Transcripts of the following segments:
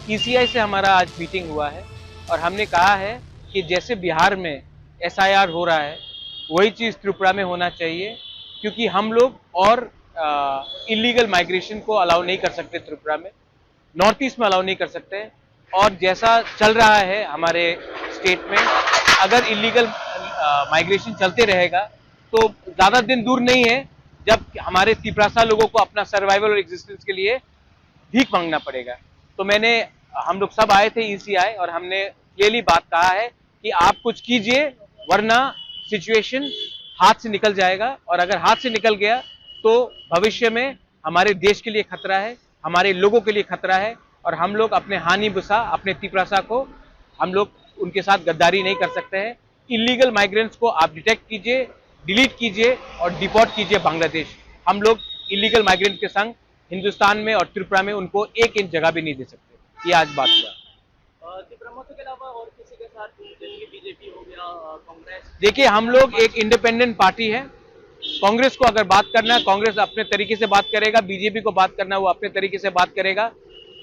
ECI से हमारा आज मीटिंग हुआ है और हमने कहा है कि जैसे बिहार में एसआईआर हो रहा है वही चीज़ त्रिपुरा में होना चाहिए, क्योंकि हम लोग और इलीगल माइग्रेशन को अलाउ नहीं कर सकते त्रिपुरा में, नॉर्थ ईस्ट में अलाउ नहीं कर सकते हैं। और जैसा चल रहा है हमारे स्टेट में, अगर इलीगल माइग्रेशन चलते रहेगा तो ज़्यादा दिन दूर नहीं है जब हमारे तिपरासा लोगों को अपना सर्वाइवल और एग्जिस्टेंस के लिए भीख मांगना पड़ेगा। तो हम लोग सब आए थे ईसीआई और हमने क्लियरली बात कहा है कि आप कुछ कीजिए, वरना सिचुएशन हाथ से निकल जाएगा, और अगर हाथ से निकल गया तो भविष्य में हमारे देश के लिए खतरा है, हमारे लोगों के लिए खतरा है, और हम लोग अपने हानि बुसा अपने तिपरासा को हम लोग उनके साथ गद्दारी नहीं कर सकते हैं। इलीगल माइग्रेंट्स को आप डिटेक्ट कीजिए, डिलीट कीजिए और डिपोर्ट कीजिए बांग्लादेश। हम लोग इलीगल माइग्रेंट के संग हिंदुस्तान में और त्रिपुरा में उनको 1 इंच जगह भी नहीं दे सकते। ये आज बात हुआ। त्रिपुरा के अलावा और किसी के साथ, जैसे कि बीजेपी हो गया, कांग्रेस? देखिए, हम लोग एक इंडिपेंडेंट पार्टी है। कांग्रेस को अगर बात करना है, कांग्रेस अपने तरीके से बात करेगा, बीजेपी को बात करना है वो अपने तरीके से बात करेगा।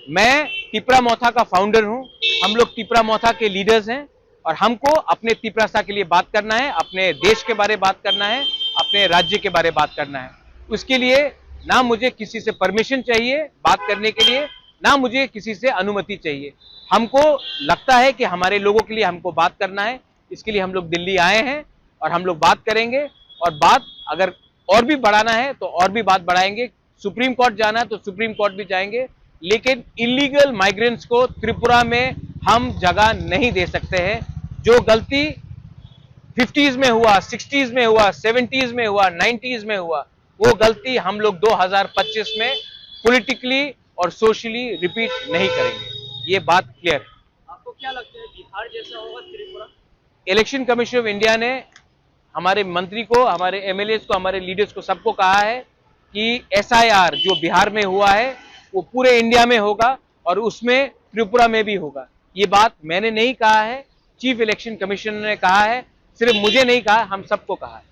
मैं तिपरा मोथा का फाउंडर हूं, हम लोग तिपरा मोथा के लीडर्स हैं और हमको अपने तिपरासा के लिए बात करना है, अपने देश के बारे बात करना है, अपने राज्य के बारे बात करना है। उसके लिए ना मुझे किसी से परमिशन चाहिए बात करने के लिए, ना मुझे किसी से अनुमति चाहिए। हमको लगता है कि हमारे लोगों के लिए हमको बात करना है, इसके लिए हम लोग दिल्ली आए हैं और हम लोग बात करेंगे। और बात अगर और भी बढ़ाना है तो और भी बात बढ़ाएंगे, सुप्रीम कोर्ट जाना है तो सुप्रीम कोर्ट भी जाएंगे, लेकिन इलीगल माइग्रेंट्स को त्रिपुरा में हम जगह नहीं दे सकते हैं। जो गलती 50s में हुआ, 60s में हुआ, 70s में हुआ, 90s में हुआ, वो गलती हम लोग 2025 में पॉलिटिकली और सोशली रिपीट नहीं करेंगे। ये बात क्लियर है। आपको क्या लगता है, बिहार जैसा होगा Tripura? Election commission of India ने हमारे मंत्री को, हमारे एमएलएस को, हमारे लीडर्स को, सबको कहा है कि एसआईआर जो बिहार में हुआ है वो पूरे इंडिया में होगा और उसमें त्रिपुरा में भी होगा। ये बात मैंने नहीं कहा है, चीफ इलेक्शन कमिश्नर ने कहा है, सिर्फ मुझे नहीं कहा, हम सबको कहा है।